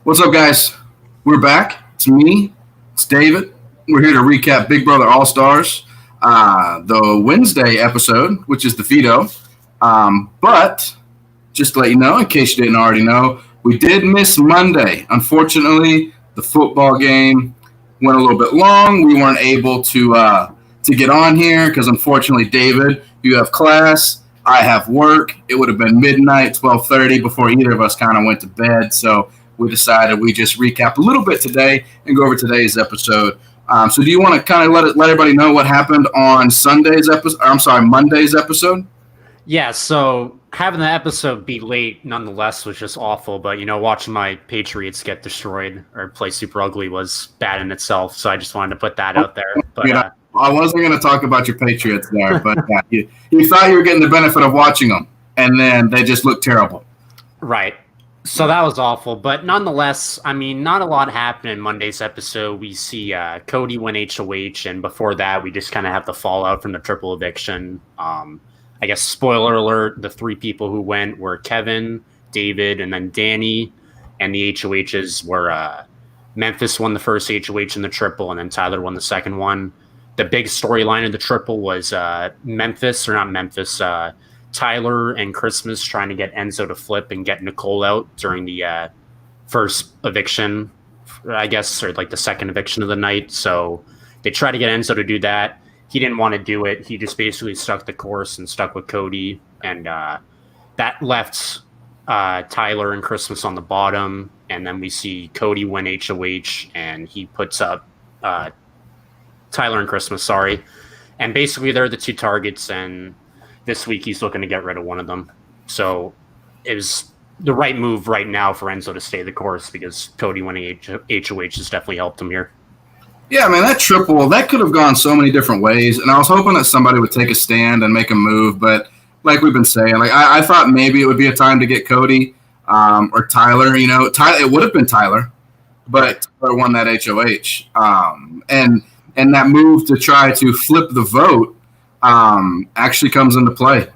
What's up, guys? We're back. It's me. It's David. We're here to recap Big Brother All Stars, the Wednesday episode, which is the Veto. But just to let you know, in case you didn't already know, we did miss Monday. Unfortunately, the football game went a little bit long. We weren't able to get on here because, unfortunately, David, you have class. I have work. It would have been midnight, 12:30, before either of us kind of went to bed. So we decided we just recap a little bit today and go over today's episode. So do you want to kind of let everybody know what happened on Monday's episode? Yeah, so having the episode be late nonetheless was just awful, but watching my Patriots get destroyed or play super ugly was bad in itself, so I just wanted to put that out there. But I wasn't going to talk about your Patriots there, but you thought you were getting the benefit of watching them, and then they just looked terrible. Right. So that was awful, but nonetheless, I mean, not a lot happened in Monday's episode. We see Cody win HOH, and before that, we just kind of have the fallout from the triple eviction. I guess, spoiler alert, the three people who went were Kevin, David, and then Danny, and the HOHs were Memphis won the first HOH in the triple, and then Tyler won the second one. The big storyline of the triple was Tyler and Christmas trying to get Enzo to flip and get Nicole out during the first eviction, I guess, or like the second eviction of the night. So they tried to get Enzo to do that. He didn't want to do it. He just basically stuck the course and stuck with Cody. And that left Tyler and Christmas on the bottom. And then we see Cody win HOH, and he puts up Tyler and Christmas, And basically they're the two targets, and this week he's looking to get rid of one of them. So it was the right move right now for Enzo to stay the course because Cody winning HOH has definitely helped him here. Yeah, man, that triple, that could have gone so many different ways, and I was hoping that somebody would take a stand and make a move, but like we've been saying, like I thought maybe it would be a time to get Cody or Tyler. It would have been Tyler, but Tyler won that HOH. And that move to try to flip the vote actually comes into play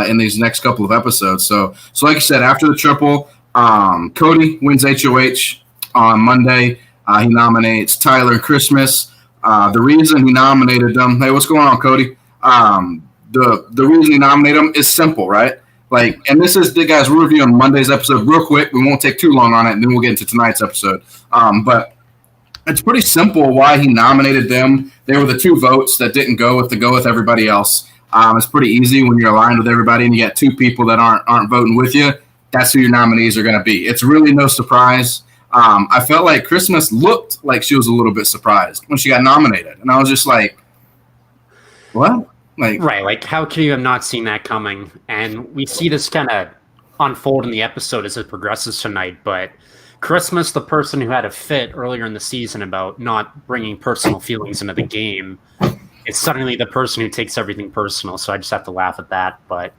in these next couple of episodes. So like I said, after the triple, Cody wins HOH on Monday. He nominates Tyler and Christmas. The reason he nominated them, hey, what's going on, Cody? The reason he nominated them is simple, right? And this is the guys, we're reviewing Monday's episode real quick. We won't take too long on it, and then we'll get into tonight's episode. But it's pretty simple why he nominated them. They were the two votes that didn't go with everybody else. It's pretty easy when you're aligned with everybody and you got two people that aren't voting with you. That's who your nominees are going to be. It's really no surprise. I felt like Christmas looked like she was a little bit surprised when she got nominated. And I was just like, what? Right. How could you have not seen that coming? And we see this kind of unfold in the episode as it progresses tonight. But Christmas, the person who had a fit earlier in the season about not bringing personal feelings into the game, is suddenly the person who takes everything personal. So I just have to laugh at that. But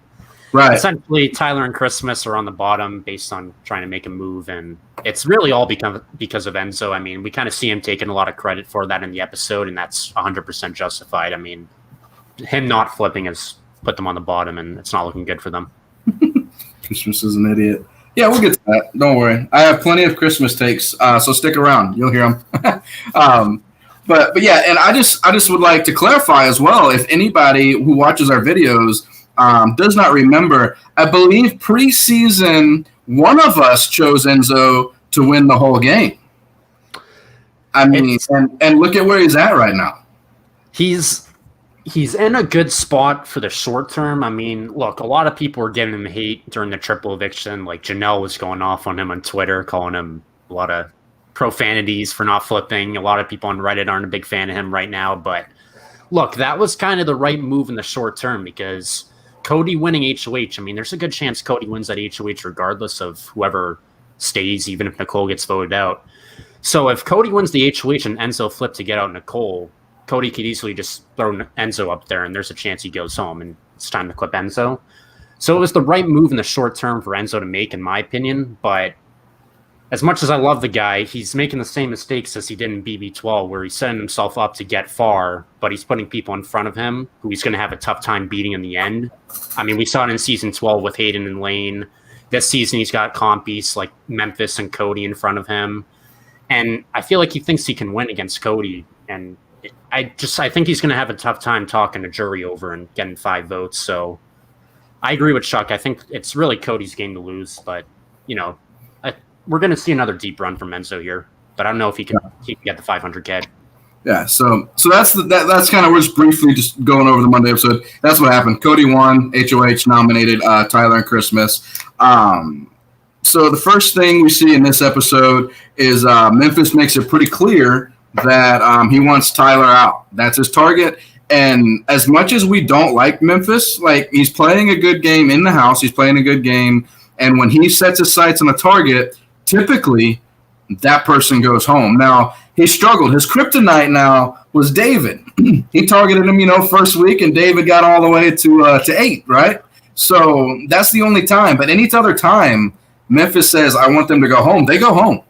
essentially, Tyler and Christmas are on the bottom based on trying to make a move. And it's really all because of Enzo. I mean, we kind of see him taking a lot of credit for that in the episode, and that's 100% justified. I mean, him not flipping has put them on the bottom, and it's not looking good for them. Christmas is an idiot. Yeah, we'll get to that. Don't worry. I have plenty of Christmas takes, so stick around. You'll hear them. But yeah, and I just would like to clarify as well, if anybody who watches our videos does not remember, I believe preseason one of us chose Enzo to win the whole game. I mean, and look at where he's at right now. He's in a good spot for the short term. I mean, look, a lot of people were giving him hate during the triple eviction. Like Janelle was going off on him on Twitter, calling him a lot of profanities for not flipping. A lot of people on Reddit aren't a big fan of him right now. But look, that was kind of the right move in the short term because Cody winning HOH, I mean, there's a good chance Cody wins that HOH regardless of whoever stays, even if Nicole gets voted out. So if Cody wins the HOH and Enzo flipped to get out Nicole, Cody could easily just throw Enzo up there, and there's a chance he goes home, and it's time to clip Enzo. So it was the right move in the short term for Enzo to make, in my opinion. But as much as I love the guy, he's making the same mistakes as he did in BB12, where he's setting himself up to get far, but he's putting people in front of him who he's going to have a tough time beating in the end. I mean, we saw it in Season 12 with Hayden and Lane. this season he's got comp beasts like Memphis and Cody in front of him. And I feel like he thinks he can win against Cody. And I think he's going to have a tough time talking to jury over and getting 5 votes. So I agree with Chuck. I think it's really Cody's game to lose. But, we're going to see another deep run from Enzo here. But I don't know if he can get the 500K. Yeah, so that's kind of, we're just briefly just going over the Monday episode. That's what happened. Cody won, HOH nominated Tyler and Christmas. So the first thing we see in this episode is Memphis makes it pretty clear that he wants Tyler out. That's his target. And as much as we don't like Memphis, like, he's playing a good game in the house. He's playing a good game. And when he sets his sights on a target, typically that person goes home. Now, he struggled. His kryptonite now was David. He targeted him, first week, and David got all the way to 8, right? So that's the only time. But any other time, Memphis says, I want them to go home. They go home.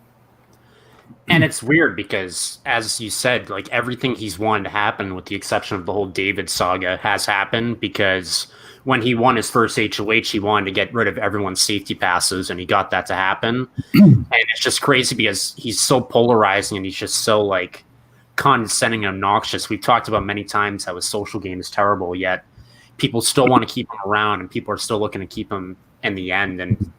And it's weird because, as you said, like, everything he's wanted to happen, with the exception of the whole David saga, has happened, because when he won his first HOH, he wanted to get rid of everyone's safety passes, and he got that to happen. And it's just crazy because he's so polarizing, and he's just so, like, condescending and obnoxious. We've talked about many times how his social game is terrible, yet people still want to keep him around, and people are still looking to keep him in the end. And,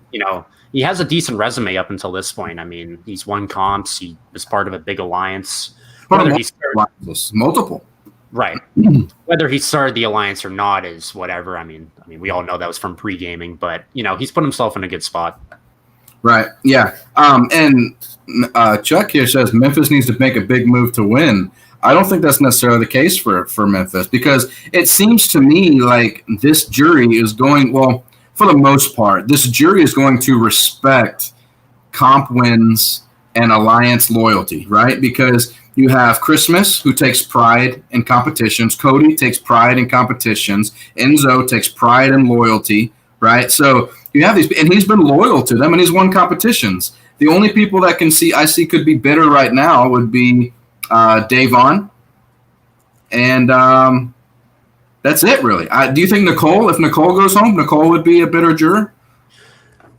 he has a decent resume up until this point. I mean, he's won comps. He was part of a big alliance. Multiple. Right. Whether he started the alliance or not is whatever. I mean, we all know that was from pre-gaming, but, he's put himself in a good spot. Right. Yeah. And Chuck here says Memphis needs to make a big move to win. I don't think that's necessarily the case for Memphis, because it seems to me like this jury is going, well, for the most part, this jury is going to respect comp wins and alliance loyalty, right? Because you have Christmas, who takes pride in competitions. Cody takes pride in competitions. Enzo takes pride in loyalty, right? So you have these, and he's been loyal to them, and he's won competitions. The only people that I see could be bitter right now would be Davon, and that's it, really. Do you think Nicole, if Nicole goes home, Nicole would be a bitter juror?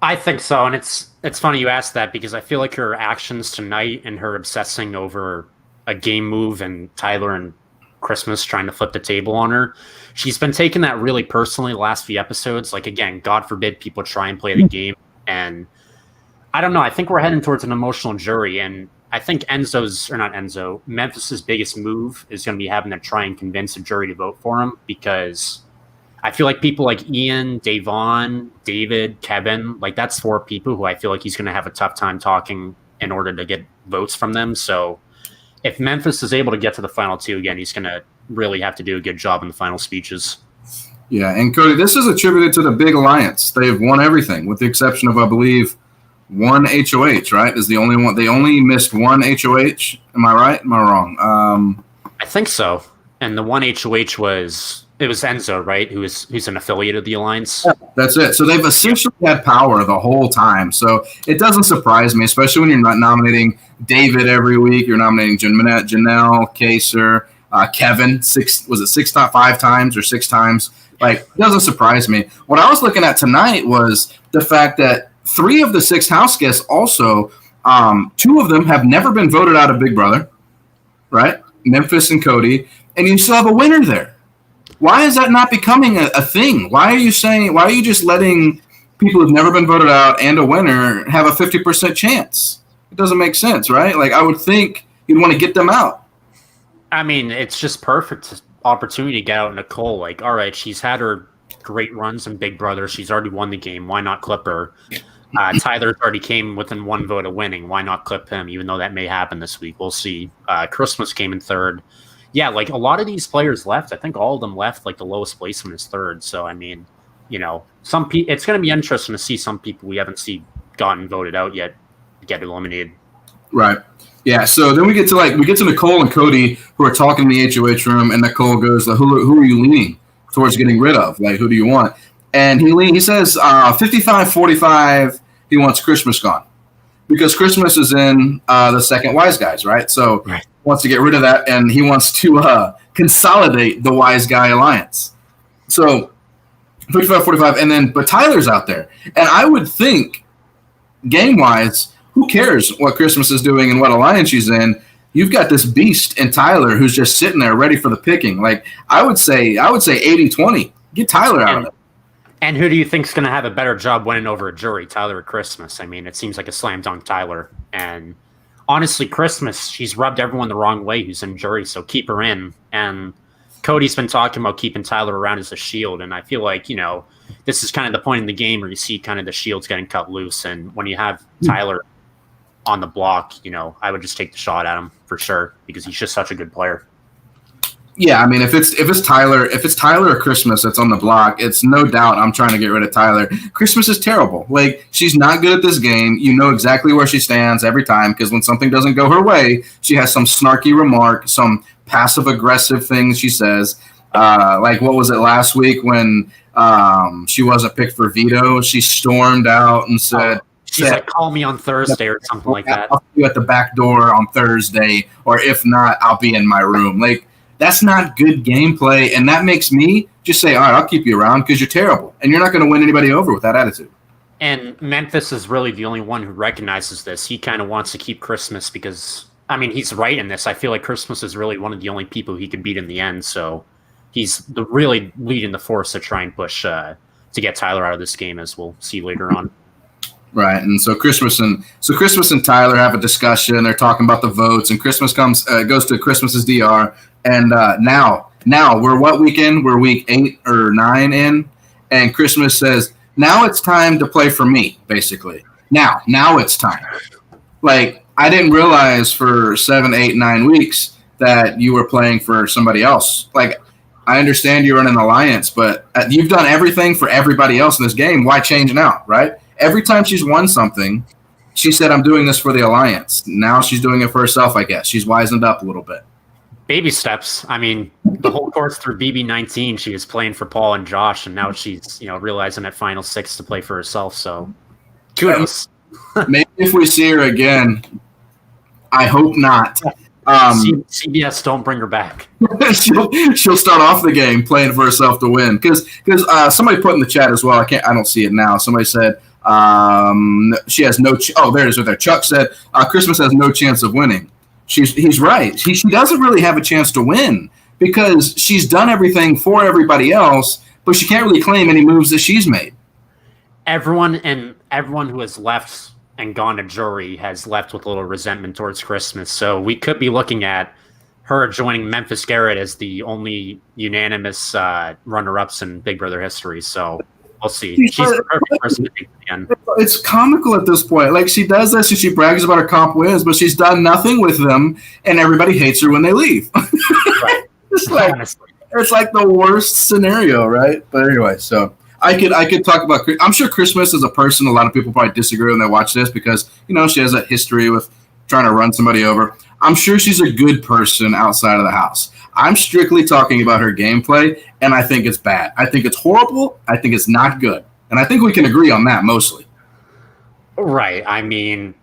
I think so, and it's funny you asked that, because I feel like her actions tonight and her obsessing over a game move and Tyler and Christmas trying to flip the table on her, she's been taking that really personally the last few episodes. Like, again, God forbid people try and play the game, and I don't know. I think we're heading towards an emotional jury, and I think Memphis's biggest move is going to be having to try and convince a jury to vote for him, because I feel like people like Ian, Davon, David, Kevin, like, that's 4 people who I feel like he's going to have a tough time talking in order to get votes from them. So if Memphis is able to get to the final 2 again, he's going to really have to do a good job in the final speeches. Yeah, and Cody, this is attributed to the big alliance. They've won everything, with the exception of, I believe, one HOH, right? Is the only one. They only missed one HOH. Am I right? Am I wrong? I think so. And the one HOH was Enzo, right? Who's an affiliate of the alliance. Yeah, that's it. So they've essentially had power the whole time. So it doesn't surprise me, especially when you're not nominating David every week. You're nominating Janelle, Kaser, Kevin. 5 times or 6 times? Like, it doesn't surprise me. What I was looking at tonight was the fact that 3 of the 6 house guests also, 2 of them have never been voted out of Big Brother, right? Memphis and Cody, and you still have a winner there. Why is that not becoming a thing? Why are you just letting people who've never been voted out and a winner have a 50% chance? It doesn't make sense, right? Like, I would think you'd want to get them out. I mean, it's just perfect opportunity to get out Nicole. Like, all right, she's had her great runs in Big Brother. She's already won the game. Why not clip her? Tyler's already came within 1 vote of winning. Why not clip him, even though that may happen this week? We'll see. Christmas came in 3rd. Yeah, like, a lot of these players left. I think all of them left, like, the lowest placement is 3rd. So, I mean, some people, it's going to be interesting to see some people we haven't gotten voted out yet get eliminated. Right. Yeah, so then we get to Nicole and Cody, who are talking in the HOH room, and Nicole goes, who are you leaning towards getting rid of? Like, who do you want? And he says 55-45, he wants Christmas gone. Because Christmas is in the second Wise Guys, right? So he wants to get rid of that, and he wants to consolidate the Wise Guy Alliance. So 55-45, and then but Tyler's out there, and I would think game wise, who cares what Christmas is doing and what alliance she's in? You've got this beast in Tyler who's just sitting there ready for the picking. Like I would say 80-20. Get Tyler out of it. And who do you think's going to have a better job winning over a jury, Tyler or Christmas? I mean, it seems like a slam dunk Tyler. And honestly, Christmas, she's rubbed everyone the wrong way who's in jury, so keep her in. And Cody's been talking about keeping Tyler around as a shield, and I feel like, this is kind of the point in the game where you see kind of the shields getting cut loose, and when you have Tyler on the block, I would just take the shot at him for sure because he's just such a good player. Yeah, I mean, if it's Tyler or Christmas that's on the block, it's no doubt I'm trying to get rid of Tyler. Christmas is terrible. Like, she's not good at this game. You know exactly where she stands every time because when something doesn't go her way, she has some snarky remark, some passive-aggressive things she says. Like, what was it last week when she wasn't picked for veto? She stormed out and said, she's like, call me on Thursday or something like that. I'll see you at the back door on Thursday, or if not, I'll be in my room. Like, that's not good gameplay, and that makes me just say, all right, I'll keep you around because you're terrible, and you're not going to win anybody over with that attitude. And Memphis is really the only one who recognizes this. He kind of wants to keep Christmas because, I mean, he's right in this. I feel like Christmas is really one of the only people he could beat in the end, so he's really leading the force to try and push to get Tyler out of this game, as we'll see later on. Right, and so Christmas and Tyler have a discussion. They're talking about the votes, and Christmas goes to Christmas's DR. And now we're what weekend? We're week 8 or 9 in, and Christmas says, now it's time to play for me, basically. Now it's time. Like, I didn't realize for 7, 8, 9 weeks that you were playing for somebody else. Like, I understand you're in an alliance, but you've done everything for everybody else in this game. Why change now, right? Every time she's won something, she said, I'm doing this for the alliance. Now she's doing it for herself, I guess. She's wisened up a little bit. Baby steps. I mean, the whole course through BB19, she was playing for Paul and Josh, and now she's, realizing at Final 6 to play for herself. So, kudos. Maybe if we see her again, I hope not. CBS, don't bring her back. she'll start off the game playing for herself to win. Because somebody put in the chat as well. I don't see it now. Somebody said she has no. There it is right there. Chuck said Christmas has no chance of winning. He's right. She doesn't really have a chance to win because she's done everything for everybody else, but she can't really claim any moves that she's made. Everyone who has left and gone to jury has left with a little resentment towards Christmas. So we could be looking at her joining Memphis Garrett as the only unanimous runner-ups in Big Brother history. So we'll see. She's the perfect person to take the end. It's comical at this point. Like, she does this and she brags about her comp wins, but she's done nothing with them, and everybody hates her when they leave. Right. It's like the worst scenario, right? But anyway, so I could talk about. I'm sure Christmas as a person, a lot of people probably disagree when they watch this because she has that history with trying to run somebody over. I'm sure she's a good person outside of the house. I'm strictly talking about her gameplay, and I think it's bad. I think it's horrible. I think it's not good, and I think we can agree on that mostly. Right. I mean,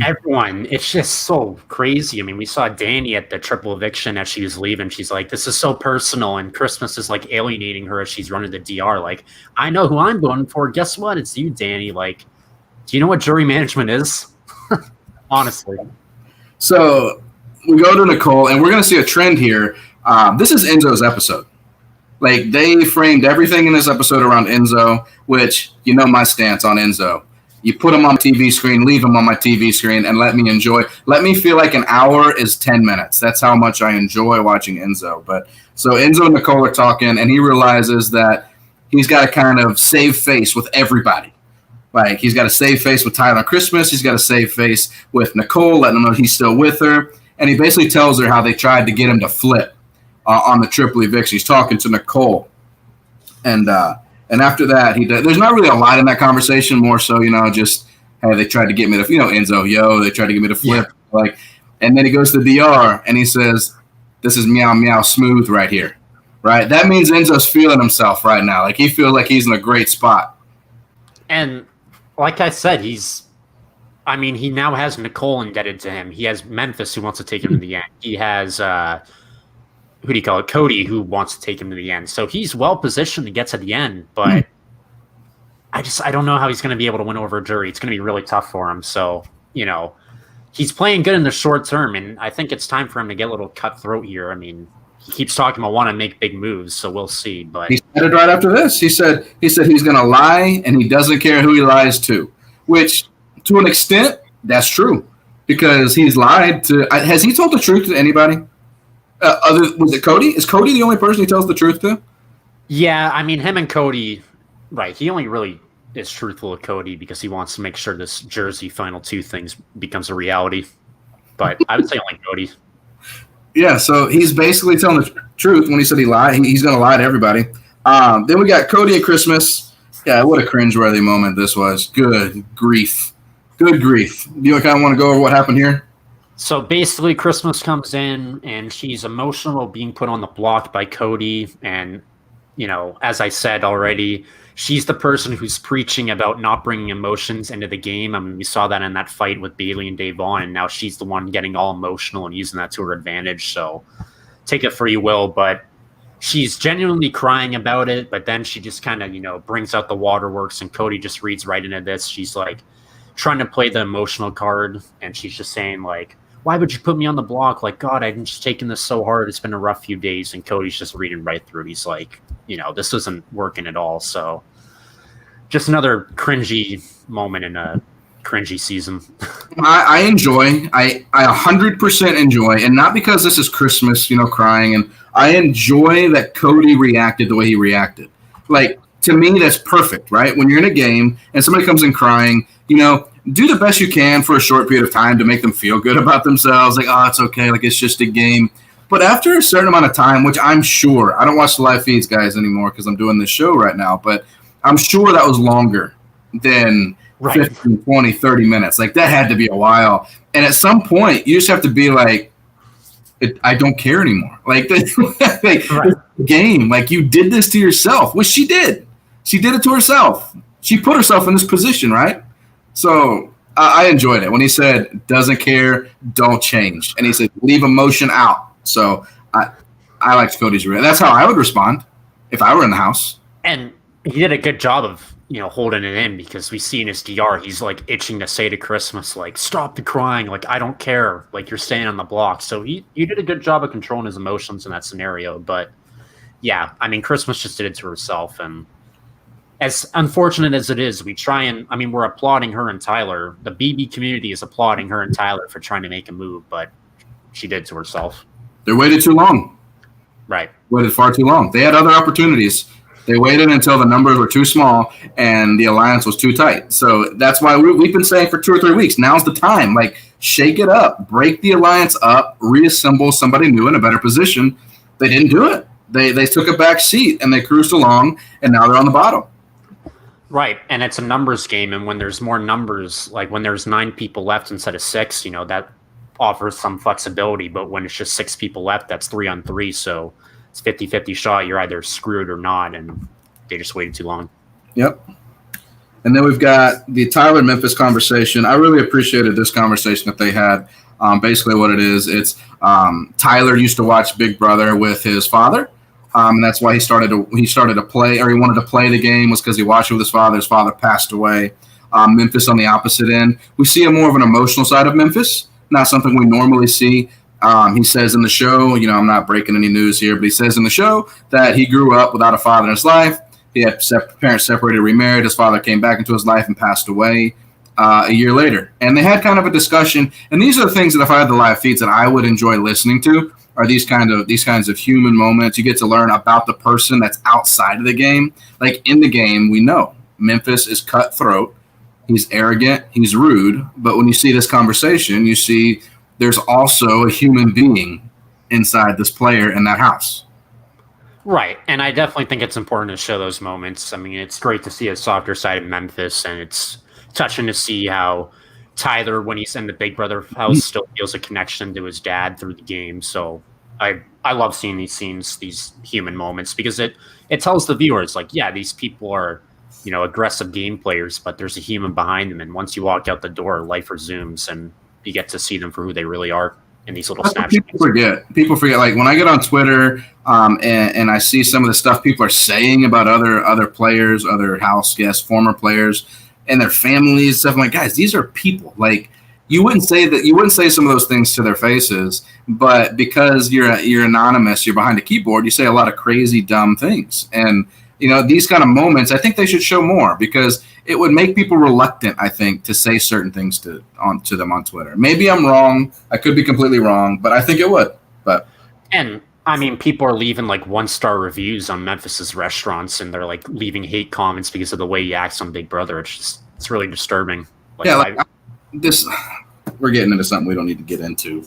everyone, it's just so crazy. I mean, we saw Danny at the triple eviction as she was leaving. She's like, this is so personal, and Christmas is like alienating her as she's running the DR. Like, I know who I'm voting for. Guess what? It's you, Danny. Like, do you know what jury management is? Honestly. So we go to Nicole, and we're going to see a trend here. This is Enzo's episode. Like, they framed everything in this episode around Enzo, which, my stance on Enzo. You put him on my TV screen, leave him on my TV screen, and let me enjoy. Let me feel like an hour is 10 minutes. That's how much I enjoy watching Enzo. But so Enzo and Nicole are talking, and he realizes that he's got to kind of save face with everybody. Like, he's got to save face with Tyler on Christmas. He's got to save face with Nicole, letting him know he's still with her. And he basically tells her how they tried to get him to flip on the triple eviction. He's talking to Nicole. And after that, there's not really a lot in that conversation, more so, just, hey, they tried to get me to, Enzo, they tried to get me to flip. Yeah. Like, and then he goes to DR, and he says, this is meow, meow smooth right here. Right? That means Enzo's feeling himself right now. Like, he feels like he's in a great spot. And like I said, he now has Nicole indebted to him. He has Memphis who wants to take him to the end. He has who do you call it? Cody, who wants to take him to the end. So he's well positioned to get to the end, but I don't know how he's going to be able to win over a jury. It's going to be really tough for him. So, he's playing good in the short term, and I think it's time for him to get a little cutthroat here. I mean, he keeps talking about wanting to make big moves, so we'll see. But he said it right after this. He said he's going to lie, and he doesn't care who he lies to, which to an extent, that's true, because he's lied to. Has he told the truth to anybody? Was it Cody? Is Cody the only person he tells the truth to? Yeah, I mean, him and Cody, right? He only really is truthful with Cody because he wants to make sure this Jersey Final Two things becomes a reality. But I would say only Cody. Yeah, so he's basically telling the truth when he said he lied. He's going to lie to everybody. Then we got Cody at Christmas. Yeah, what a cringeworthy moment this was. Good grief. Good grief. Do you kind of want to go over what happened here? So basically, Christmas comes in, and she's emotional being put on the block by Cody. And, as I said already, she's the person who's preaching about not bringing emotions into the game. I mean, we saw that in that fight with Bailey and Davon, and now she's the one getting all emotional and using that to her advantage. So take it for you will, but she's genuinely crying about it. But then she just kind of, brings out the waterworks, and Cody just reads right into this. She's like trying to play the emotional card, and she's just saying like, why would you put me on the block? Like, God, I'm just taking this so hard. It's been a rough few days. And Cody's just reading right through. He's like, this isn't working at all. So just another cringy moment in a cringy season. I enjoy. I 100% enjoy. And not because this is Christmas, crying. And I enjoy that Cody reacted the way he reacted. Like, to me, that's perfect, right? When you're in a game and somebody comes in crying, do the best you can for a short period of time to make them feel good about themselves. Like, oh, it's okay. Like, it's just a game. But after a certain amount of time, which I'm sure, I don't watch the live feeds, guys, anymore because I'm doing this show right now, but I'm sure that was longer than 15, 20, 30 minutes. Like, that had to be a while. And at some point, you just have to be like, I don't care anymore. Like, the game, like, you did this to yourself, which she did. She did it to herself. She put herself in this position, right? So I enjoyed it when he said, doesn't care, don't change. And he said, leave emotion out. So I liked Cody's reaction. That's how I would respond if I were in the house. And he did a good job of, holding it in, because we see in his DR, he's like itching to say to Christmas, like, stop the crying. Like, I don't care. Like, you're staying on the block. So he did a good job of controlling his emotions in that scenario. But yeah, I mean, Christmas just did it to herself. And as unfortunate as it is, we're applauding her and Tyler. The BB community is applauding her and Tyler for trying to make a move, but she did to herself. They waited too long. Right. Waited far too long. They had other opportunities. They waited until the numbers were too small and the alliance was too tight. So that's why we've been saying for 2 or 3 weeks, now's the time. Like, shake it up. Break the alliance up. Reassemble somebody new in a better position. They didn't do it. They took a back seat and they cruised along, and now they're on the bottom. Right, and it's a numbers game, and when there's more numbers, like when there's 9 people left instead of 6, that offers some flexibility, but when it's just 6 people left, that's 3 on 3, so it's 50-50 shot. You're either screwed or not, and they just waited too long. Yep. And then we've got the Tyler Memphis conversation. I really appreciated this conversation that they had. Basically what it is, it's Tyler used to watch Big Brother with his father. And that's why he started to play, or he wanted to play the game, was because he watched it with his father. His father passed away. Memphis on the opposite end. We see a more of an emotional side of Memphis, not something we normally see. He says in the show, I'm not breaking any news here, but he says in the show that he grew up without a father in his life. He had parents separated, remarried. His father came back into his life and passed away a year later. And they had kind of a discussion. And these are the things that if I had the live feeds that I would enjoy listening to. Are these kinds of human moments. You get to learn about the person that's outside of the game. Like, in the game, we know Memphis is cutthroat. He's arrogant. He's rude. But when you see this conversation, you see there's also a human being inside this player in that house. Right, and I definitely think it's important to show those moments. I mean, it's great to see a softer side of Memphis, and it's touching to see how Tyler, when he's in the Big Brother house, still feels a connection to his dad through the game. So I love seeing these scenes, these human moments, because it tells the viewers, like, yeah, these people are, aggressive game players, but there's a human behind them. And once you walk out the door, life resumes and you get to see them for who they really are. in these little That's what snapshots. People forget. Like when I get on Twitter and I see some of the stuff people are saying about other players, other house guests, former players, and their families, stuff. I'm like, guys, these are people. Like you wouldn't say some of those things to their faces, but because you're anonymous, you're behind a keyboard, you say a lot of crazy, dumb things. And these kind of moments, I think they should show more because it would make people reluctant, I think, to say certain things to them on Twitter. Maybe I'm wrong. I could be completely wrong, but I think it would. And I mean, people are leaving like 1-star reviews on Memphis's restaurants, and they're like leaving hate comments because of the way he acts on Big Brother. It's really disturbing. We're getting into something we don't need to get into,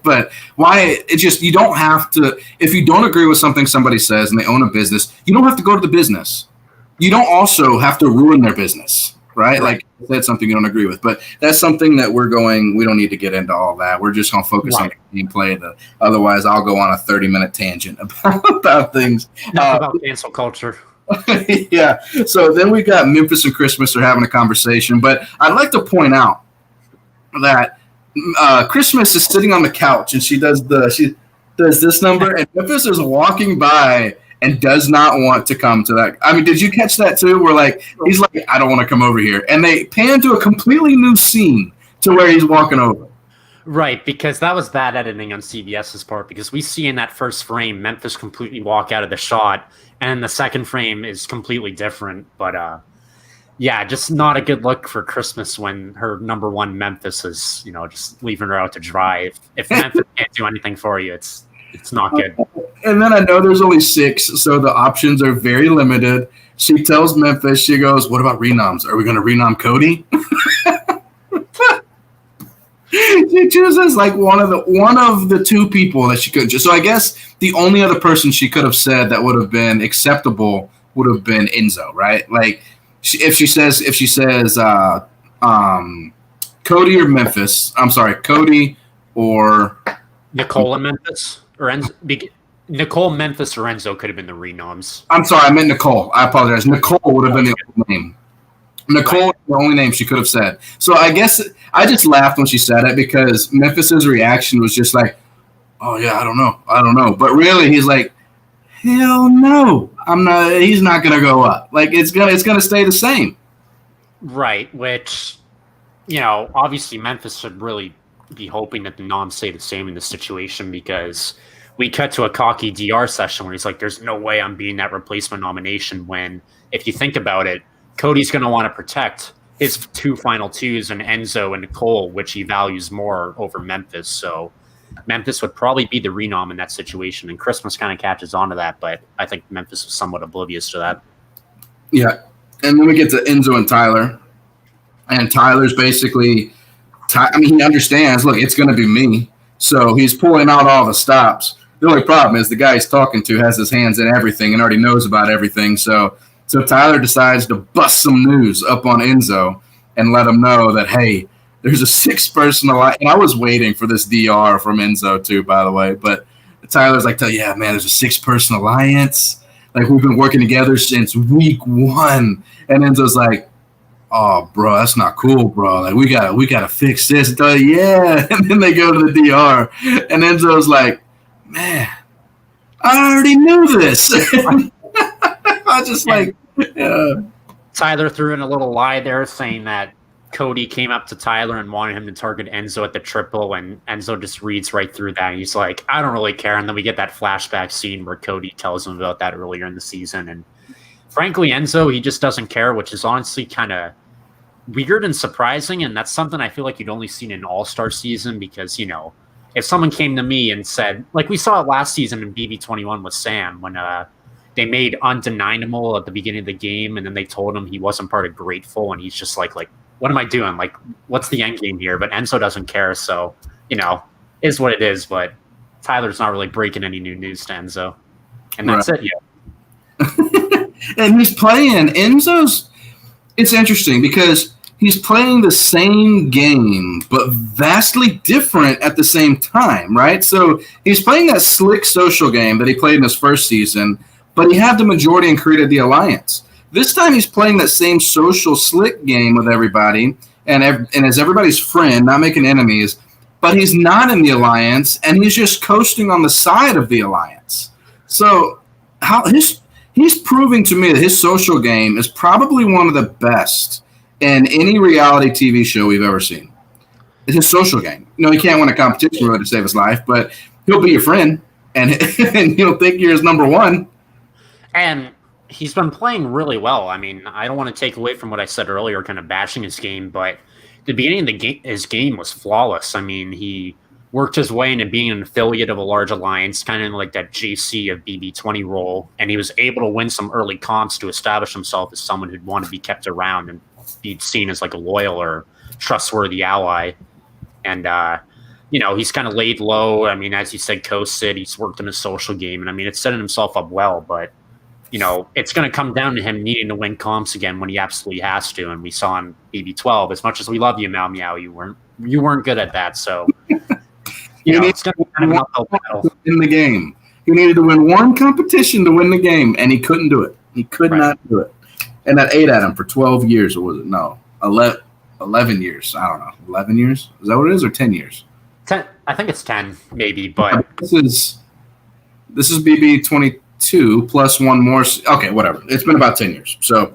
but why? It's just you don't have to. If you don't agree with something somebody says and they own a business, you don't have to go to the business. You don't also have to ruin their business, right? Like that's something you don't agree with, but that's something that we don't need to get into all that. We're just going to focus on the gameplay. Otherwise, I'll go on a 30-minute tangent about things. About cancel culture. Yeah. So then we got Memphis and Christmas are having a conversation, but I'd like to point out that Christmas is sitting on the couch and she does this number, and Memphis is walking by and does not want to come to that. I mean, did you catch that too? Where he's like, I don't want to come over here. And they pan to a completely new scene to where he's walking over. Right, because that was bad editing on CBS's part, because we see in that first frame Memphis completely walk out of the shot, and the second frame is completely different. But yeah, just not a good look for Christmas when her number one Memphis is, just leaving her out to dry. If Memphis can't do anything for you, it's not good. And then I know there's only 6, so the options are very limited. She tells Memphis, she goes, what about renoms? Are we going to renom Cody? She chooses like one of the 2 people that she could choose. So I guess the only other person she could have said that would have been acceptable would have been Enzo, right? Like if she says Cody or Memphis, I'm sorry, Cody or Nicole and Memphis or Enzo. Nicole, Memphis, or Enzo could have been the renoms. I'm sorry, I meant Nicole. I apologize. Nicole would have been the only name. Nicole is the only name she could have said. So I guess I just laughed when she said it because Memphis's reaction was just like, oh, yeah, I don't know. But really, he's like, hell no. He's not going to go up. Like, it's gonna stay the same. Right, which, obviously Memphis should really be hoping that the noms stay the same in this situation, because we cut to a cocky DR session where he's like, there's no way I'm being that replacement nomination, when, if you think about it, Cody's going to want to protect his 2 final 2s and Enzo and Nicole, which he values more over Memphis. So Memphis would probably be the renom in that situation, and Christmas kind of catches on to that, but I think Memphis was somewhat oblivious to that. Yeah, and then we get to Enzo and Tyler, and Tyler's basically, he understands, look, it's going to be me, so he's pulling out all the stops. The only problem is the guy he's talking to has his hands in everything and already knows about everything, so Tyler decides to bust some news up on Enzo and let him know that, hey, there's a 6-person alliance. And I was waiting for this DR from Enzo too, by the way. But Tyler's like, yeah, man, there's a 6-person alliance. Like, we've been working together since week 1. And Enzo's like, oh, bro, that's not cool, bro. Like, we gotta fix this. Yeah. And then they go to the DR. And Enzo's like, man, I already knew this. I was just like, yeah. Tyler threw in a little lie there saying that Cody came up to Tyler and wanted him to target Enzo at the triple, and Enzo just reads right through that. And he's like, I don't really care. And then we get that flashback scene where Cody tells him about that earlier in the season. And frankly, Enzo, he just doesn't care, which is honestly kind of weird and surprising. And that's something I feel like you'd only seen in All-Star season, because, if someone came to me and said, like we saw it last season in BB21 with Sam, when they made Undeniable at the beginning of the game, and then they told him he wasn't part of Grateful, and he's just like, what am I doing? Like, what's the end game here? But Enzo doesn't care, so, is what it is. But Tyler's not really breaking any new news to Enzo. And that's it, yeah. And he's playing it's interesting because he's playing the same game, but vastly different at the same time, right? So he's playing that slick social game that he played in his first season, but he had the majority and created the alliance. This time he's playing that same social slick game with everybody and as everybody's friend, not making enemies, but he's not in the alliance, and he's just coasting on the side of the alliance. So he's proving to me that his social game is probably one of the best in any reality TV show we've ever seen. It's his social game. He can't win a competition really to save his life, but he'll be your friend, and he'll think you're his number one. And he's been playing really well. I mean, I don't want to take away from what I said earlier, kind of bashing his game, but the beginning of the game, his game was flawless. I mean, he worked his way into being an affiliate of a large alliance, kind of like that JC of BB20 role, and he was able to win some early comps to establish himself as someone who'd want to be kept around and be seen as like a loyal or trustworthy ally. And, he's kind of laid low. I mean, as you said, coasted. He's worked in his social game, and I mean, it's setting himself up well, but it's going to come down to him needing to win comps again when he absolutely has to. And we saw in BB12, as much as we love you, Meow Meow, you weren't good at that. So, it's going to be kind of an uphill battle in the game. He needed to win one competition to win the game, and he couldn't do it. He could not do it. And that ate at him for 12 years, or was it? No, 11 years. I don't know. 11 years? Is that what it is, or 10 years? 10. I think it's 10, maybe. But this is BB22 plus one more. Okay, whatever. It's been about 10 years. So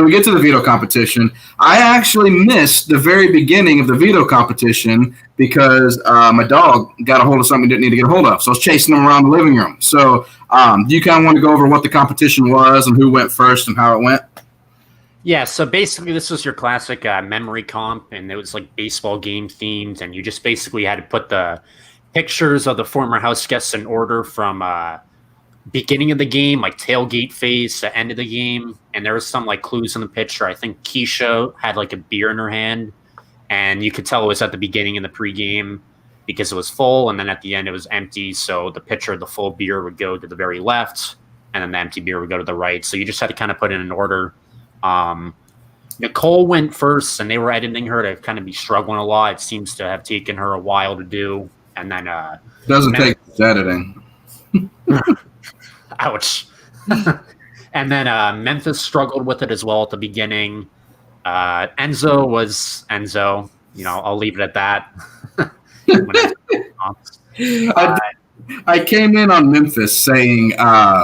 we get to the veto competition. I actually missed the very beginning of the veto competition because my dog got a hold of something he didn't need to get a hold of. So I was chasing him around the living room. So do you kind of want to go over what the competition was and who went first and how it went? Yeah, so basically this was your classic memory comp, and it was like baseball game themed, and you just basically had to put the pictures of the former house guests in order from beginning of the game, like tailgate phase to end of the game, and there was some like clues in the picture. I think Keisha had like a beer in her hand, and you could tell it was at the beginning in the pregame because it was full, and then at the end it was empty, so the picture of the full beer would go to the very left, and then the empty beer would go to the right, so you just had to kind of put it in order. Nicole went first, and they were editing her to kind of be struggling a lot. It seems to have taken her a while to do, and then doesn't take editing. Ouch. And then Memphis struggled with it as well at the beginning. Enzo was Enzo. I'll leave it at that. I came in on Memphis saying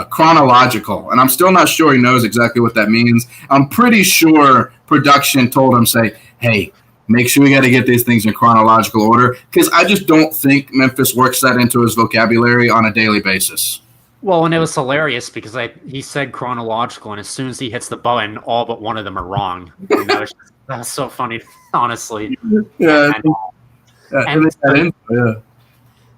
chronological, and I'm still not sure he knows exactly what that means. I'm pretty sure production told him, say, hey, make sure we got to get these things in chronological order, because I just don't think Memphis works that into his vocabulary on a daily basis. Well, and it was hilarious because he said chronological, and as soon as he hits the button, all but one of them are wrong. And that was so funny, honestly. Yeah.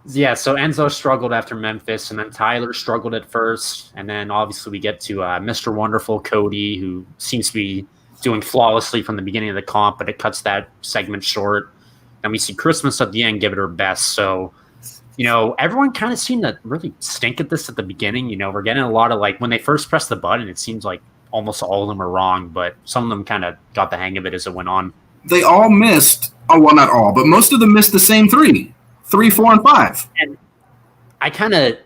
Yeah, so Enzo struggled after Memphis, and then Tyler struggled at first, and then obviously we get to Mr. Wonderful Cody, who seems to be doing flawlessly from the beginning of the comp, but it cuts that segment short. And we see Christmas at the end give it her best. So, everyone kind of seemed to really stink at this at the beginning. We're getting a lot of, like, when they first press the button, it seems like almost all of them are wrong, but some of them kind of got the hang of it as it went on. They all missed, well, not all, but most of them missed the same 3, 4, and 5. And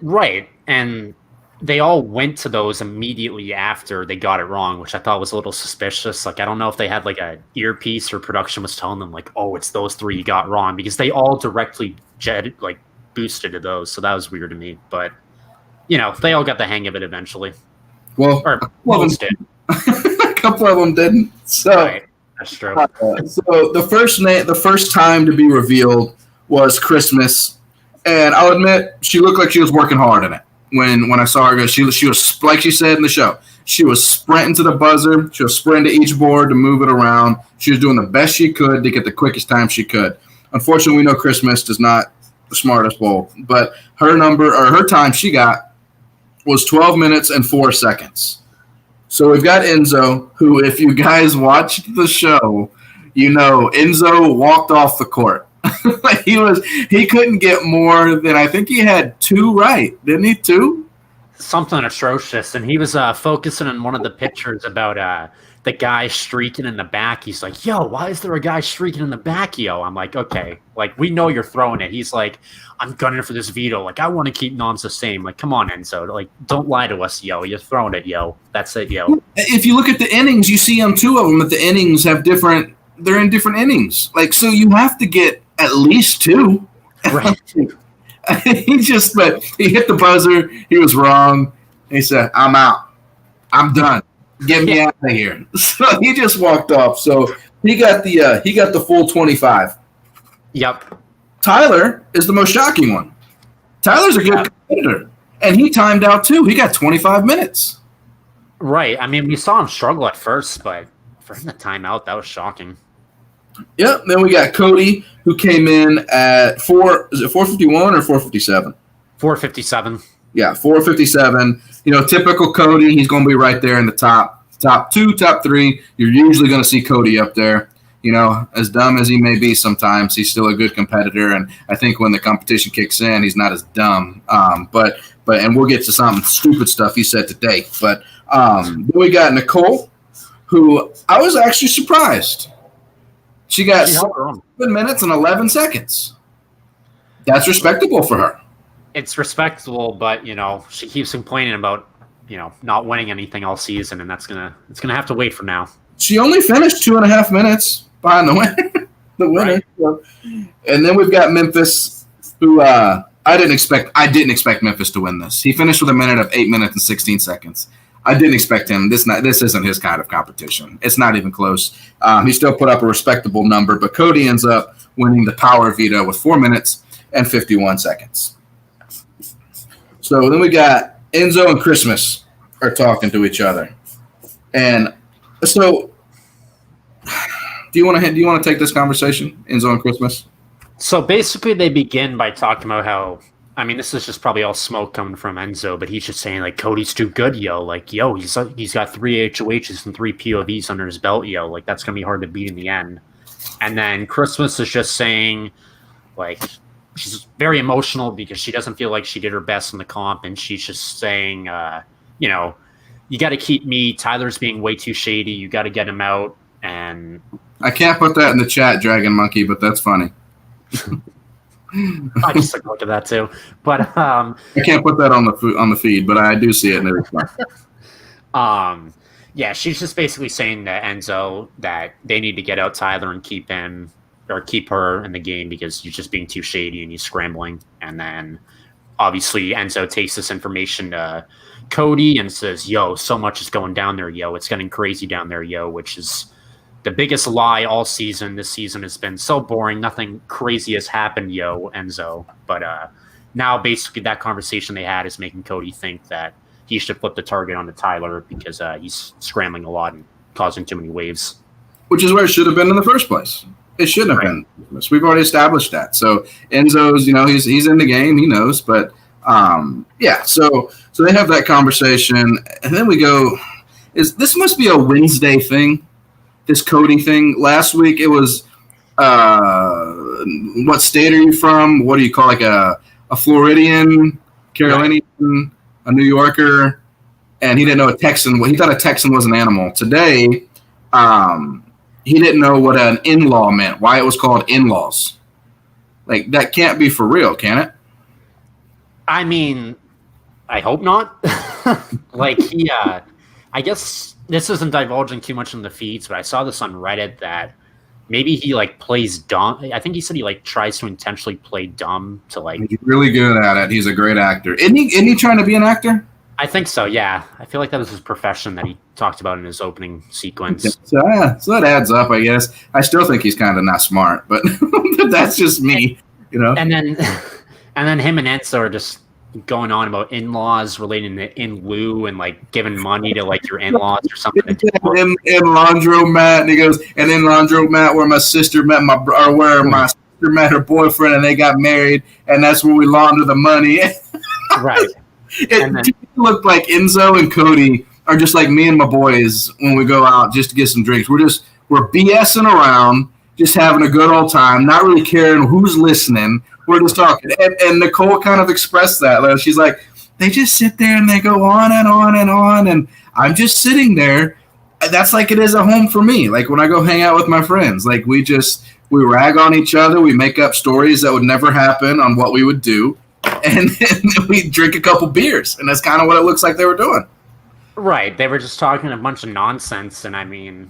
right. And they all went to those immediately after they got it wrong, which I thought was a little suspicious. Like, I don't know if they had like a earpiece or production was telling them like, oh, it's those 3 you got wrong, because they all directly boosted to those. So that was weird to me, but they all got the hang of it eventually. Well, or most did. A couple of them didn't. So right. That's true. So the first time to be revealed was Christmas, and I'll admit she looked like she was working hard in it. When I saw her go, she was, like she said in the show, she was sprinting to the buzzer. She was sprinting to each board to move it around. She was doing the best she could to get the quickest time she could. Unfortunately, we know Christmas is not the smartest bowl, but her time she got was 12 minutes and 4 seconds. So we've got Enzo, who, if you guys watched the show, Enzo walked off the court. He couldn't get more than, I think he had 2 right, didn't he? 2? Something atrocious, and he was focusing on one of the pictures about the guy streaking in the back. He's like, yo, why is there a guy streaking in the back, yo? I'm like, okay, like, we know you're throwing it. He's like, I'm gunning for this veto. Like, I want to keep noms the same. Like, come on, Enzo. Like, don't lie to us, yo. You're throwing it, yo. That's it, yo. If you look at the innings, you see on 2 of them that the innings have they're in different innings. Like, so you have to get at least 2. Right. But he hit the buzzer. He was wrong. He said, "I'm out. I'm done. Get me out of here." So he just walked off. So he got the full 25. Yep. Tyler is the most shocking one. Tyler's a good competitor, and he timed out too. He got 25 minutes. Right. I mean, we saw him struggle at first, but for him to time out, that was shocking. Yep. Then we got Cody, who came in at 4:51 or 4:57? 4:57. Yeah, 4:57. Typical Cody. He's going to be right there in the top 2, top 3. You're usually going to see Cody up there. As dumb as he may be sometimes, he's still a good competitor, and I think when the competition kicks in, he's not as dumb. But we'll get to some stupid stuff he said today. But then we got Nicole, who I was actually surprised. She got 7 minutes and 11 seconds. That's respectable for her. It's respectable, but she keeps complaining about not winning anything all season, and it's gonna have to wait for now. She only finished 2.5 minutes behind the winner. Right. So, and then we've got Memphis, who I didn't expect Memphis to win this. He finished with a minute of 8 minutes and 16 seconds. I didn't expect him. This isn't his kind of competition. It's not even close. He still put up a respectable number, but Cody ends up winning the power veto with 4 minutes and 51 seconds. So then we got Enzo and Christmas are talking to each other, and so do you want to take this conversation, Enzo and Christmas? So basically, they begin by talking about how. I mean, this is just probably all smoke coming from Enzo, but he's just saying, like, Cody's too good, yo. Like, yo, he's got 3 HOHs and 3 POVs under his belt, yo. Like, that's going to be hard to beat in the end. And then Christmas is just saying, like, she's very emotional because she doesn't feel like she did her best in the comp, and she's just saying, you got to keep me. Tyler's being way too shady. You got to get him out. And I can't put that in the chat, Dragon Monkey, but that's funny. I just took a look at that too, but I can't put that on the feed, but I do see it. Yeah, she's just basically saying to Enzo that they need to get out Tyler and keep her in the game because he's just being too shady and he's scrambling. And then obviously Enzo takes this information to Cody and says, "Yo, so much is going down there, yo. It's getting crazy down there, yo," which is the biggest lie all season. This season has been so boring. Nothing crazy has happened, yo, Enzo. But now basically that conversation they had is making Cody think that he should flip the target onto Tyler because he's scrambling a lot and causing too many waves. Which is where it should have been in the first place. It shouldn't have been. We've already established that. So Enzo's, he's in the game. He knows. But, yeah, so they have that conversation. And then we go, this must be a Wednesday thing. This Cody thing. Last week it was, what state are you from? What do you call, like a Floridian, Carolinian, a New Yorker, and he didn't know a Texan. He thought a Texan was an animal. Today, he didn't know what an in-law meant, why it was called in-laws. Like, that can't be for real, can it? I mean, I hope not. Like, I guess this isn't divulging too much in the feeds, but I saw this on Reddit that maybe he, like, plays dumb. I think he said he, like, tries to intentionally play dumb to, like... He's really good at it. He's a great actor. Isn't he trying to be an actor? I think so, yeah. I feel like that was his profession that he talked about in his opening sequence. So that adds up, I guess. I still think he's kind of not smart, but that's just me, And then him and Enzo are just going on about in-laws relating to in lieu and, like, giving money to, like, your in-laws or something. In laundromat, and he goes, and in laundromat where my sister met my sister met her boyfriend and they got married, and that's where we launder the money. Right. It looked like Enzo and Cody are just like me and my boys when we go out just to get some drinks. We're BSing around, just having a good old time, not really caring who's listening. We're just talking. And Nicole kind of expressed that. She's like, they just sit there and they go on and on and on, and I'm just sitting there. That's like it is at home for me. Like when I go hang out with my friends, like we rag on each other. We make up stories that would never happen on what we would do. And then we drink a couple beers, and that's kind of what it looks like they were doing. Right. They were just talking a bunch of nonsense, and I mean,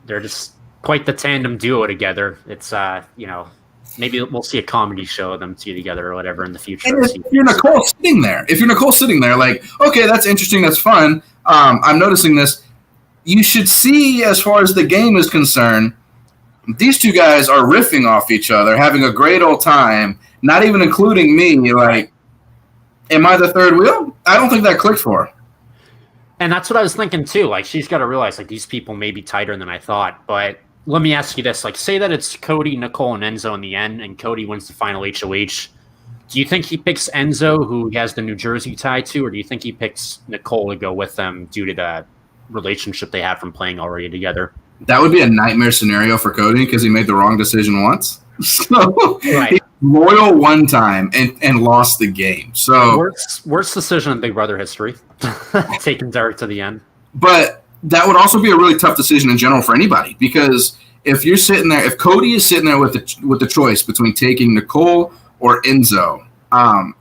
they're just quite the tandem duo together. It's, Maybe we'll see a comedy show of them two together or whatever in the future. And if you're Nicole sitting there, like, okay, that's interesting, that's fun. I'm noticing this. You should see, as far as the game is concerned, these two guys are riffing off each other, having a great old time, not even including me. Like, am I the third wheel? I don't think that clicked for her. And that's what I was thinking too. Like, she's got to realize, like, these people may be tighter than I thought. But let me ask you this: like, say that it's Cody, Nicole, and Enzo in the end, and Cody wins the final HOH. Do you think he picks Enzo, who he has the New Jersey tie to, or do you think he picks Nicole to go with them due to that relationship they have from playing already together? That would be a nightmare scenario for Cody because he made the wrong decision once. So he's loyal one time and lost the game. So worst decision in Big Brother history, taking Derek to the end. But that would also be a really tough decision in general for anybody, because if you're sitting there, if Cody is sitting there with the choice between taking Nicole or Enzo,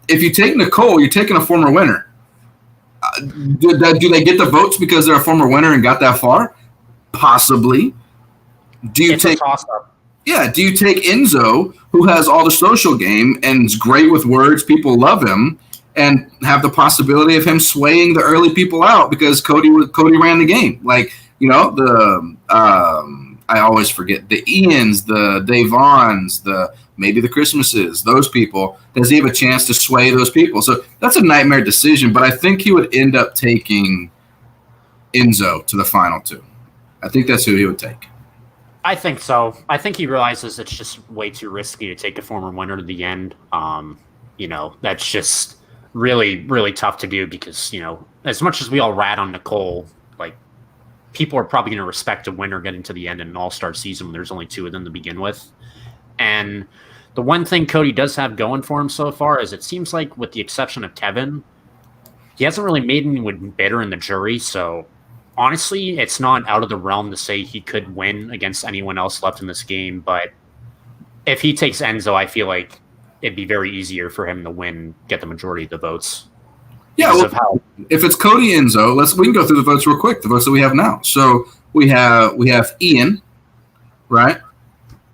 if you take Nicole, you're taking a former winner. Do they get the votes because they're a former winner and got that far? Possibly. Do you take Enzo, who has all the social game and is great with words, people love him, and have the possibility of him swaying the early people out because Cody ran the game? Like, you know, I always forget the Ians, the Davons, maybe the Christmases, those people. Does he have a chance to sway those people? So that's a nightmare decision, but I think he would end up taking Enzo to the final two. I think that's who he would take. I think so. I think he realizes it's just way too risky to take a former winner to the end. You know, that's just really, really tough to do because, you know, as much as we all rat on Nicole, like, people are probably going to respect a winner getting to the end in an all-star season when there's only two of them to begin with. And the one thing Cody does have going for him so far is it seems like, with the exception of Kevin, he hasn't really made anyone bitter in the jury, so honestly, it's not out of the realm to say he could win against anyone else left in this game, but if he takes Enzo, I feel like it'd be very easier for him to win, get the majority of the votes. Yeah, well, if it's Cody Enzo, we can go through the votes real quick, the votes that we have now. So we have Ian, right?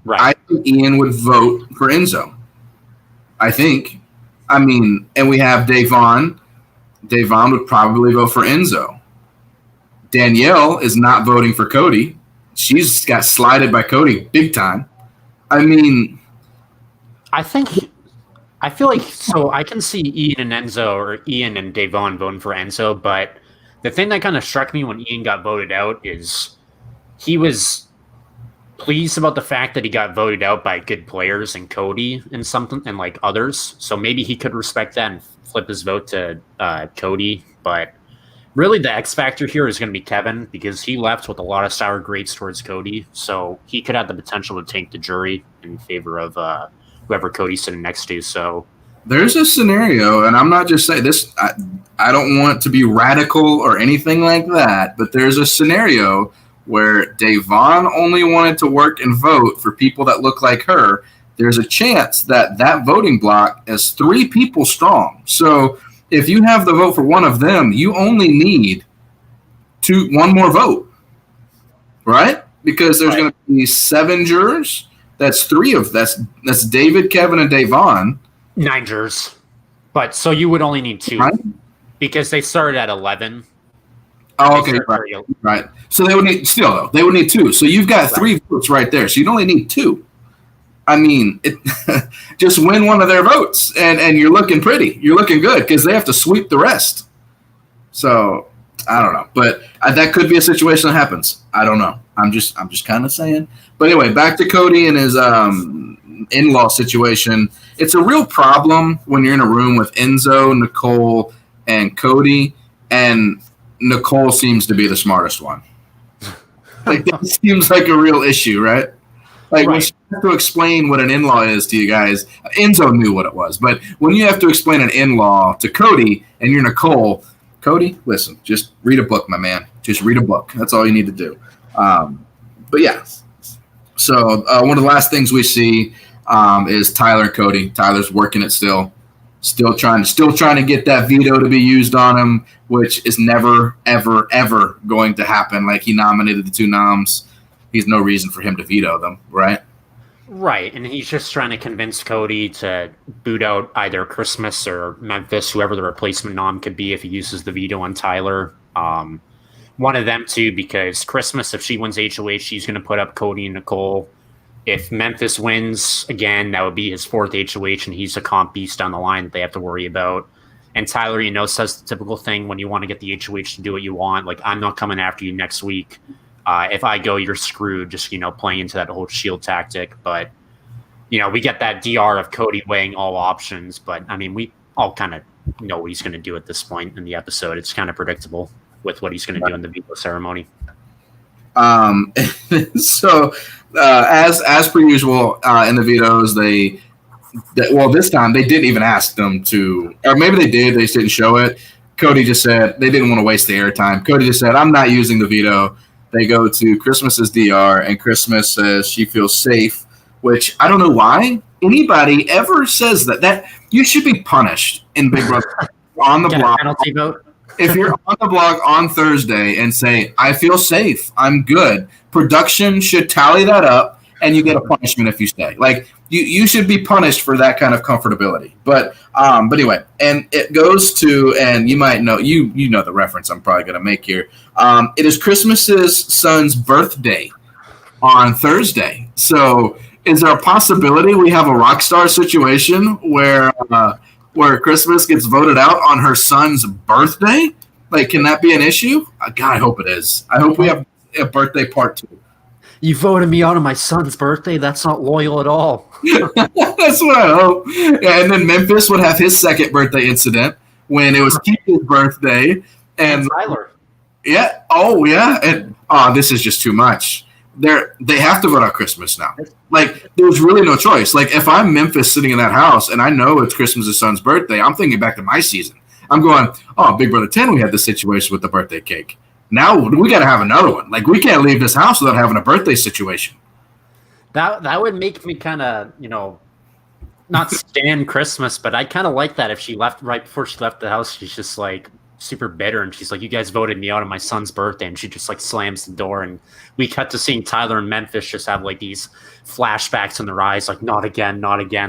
Right. I think Ian would vote for Enzo. I think. I mean, and we have Davon. Davon would probably vote for Enzo. Danielle is not voting for Cody. She's got slided by Cody big time. I mean, I feel like, so I can see Ian and Enzo, or Ian and Davon voting for Enzo, but the thing that kind of struck me when Ian got voted out is he was pleased about the fact that he got voted out by good players and Cody and something and like others. So maybe he could respect that and flip his vote to Cody, but really, the X factor here is going to be Kevin because he left with a lot of sour grapes towards Cody, so he could have the potential to tank the jury in favor of whoever Cody's sitting next to. So there's a scenario, and I'm not just saying this. I don't want to be radical or anything like that, but there's a scenario where Davon only wanted to work and vote for people that look like her. There's a chance that voting block is 3 people strong. So if you have the vote for one of them, you only need one more vote, right? Because there's going to be 7 jurors. That's that's David, Kevin, and Davon. 9 jurors, but so you would only need 2 because they started at 11. Oh, okay, right. So they would need 2. So you've got 3 votes right there. So you'd only need 2. I mean, just win one of their votes, and you're looking pretty. You're looking good because they have to sweep the rest. So I don't know, but that could be a situation that happens. I don't know. I'm just kind of saying. But anyway, back to Cody and his in-law situation. It's a real problem when you're in a room with Enzo, Nicole, and Cody, and Nicole seems to be the smartest one. Like, that seems like a real issue, right? Like, when you have to explain what an in-law is to you guys, Enzo knew what it was, but when you have to explain an in-law to Cody and you're Nicole, Cody, listen, just read a book, my man. Just read a book. That's all you need to do. But yeah, so one of the last things we see is Tyler and Cody. Tyler's working it still trying to get that veto to be used on him, which is never, ever, ever going to happen. Like, he nominated the 2 noms. He's no reason for him to veto them, right? Right, and he's just trying to convince Cody to boot out either Christmas or Memphis, whoever the replacement nom could be if he uses the veto on Tyler. One of them two, because Christmas, if she wins HOH, she's going to put up Cody and Nicole. If Memphis wins again, that would be his fourth HOH, and he's a comp beast down the line that they have to worry about. And Tyler, says the typical thing when you want to get the HOH to do what you want, like, I'm not coming after you next week. If I go, you're screwed, just, playing into that whole shield tactic. But, we get that DR of Cody weighing all options. But, we all kind of know what he's going to do at this point in the episode. It's kind of predictable with what he's going to do in the veto ceremony. So, as per usual, in the vetoes, this time they didn't even ask them to, or maybe they did, they just didn't show it. Cody just said they didn't want to waste the airtime. Cody just said, I'm not using the veto. They go to Christmas's DR, and Christmas says she feels safe, which I don't know why anybody ever says that. That you should be punished in Big Brother on the block. Penalty vote. If you're on the blog on Thursday and say, I feel safe, I'm good, production should tally that up and you get a punishment if you stay. Like, you should be punished for that kind of comfortability. But anyway, and it goes to, and you might know, you know the reference I'm probably going to make here. It is Christmas's son's birthday on Thursday. So is there a possibility we have a rock star situation where Christmas gets voted out on her son's birthday? Like, can that be an issue? God, I hope it is. I hope we have a birthday part 2. You voted me out on my son's birthday? That's not loyal at all. That's what I hope. Yeah, and then Memphis would have his second birthday incident when it was Keith's birthday. And Tyler. Yeah. Oh, yeah. And this is just too much. They have to vote out Christmas now. Like, there's really no choice. Like, if I'm Memphis sitting in that house and I know it's Christmas' son's birthday, I'm thinking back to my season. I'm going, Big Brother 10, we had this situation with the birthday cake. Now we got to have another one. Like, we can't leave this house without having a birthday situation. That would make me kind of, not stand Christmas, but I kind of like that if she left right before she left the house. She's just like super bitter, and she's like, you guys voted me out on my son's birthday, and she just like slams the door, and we cut to seeing Tyler and Memphis just have like these flashbacks in their eyes, like, not again,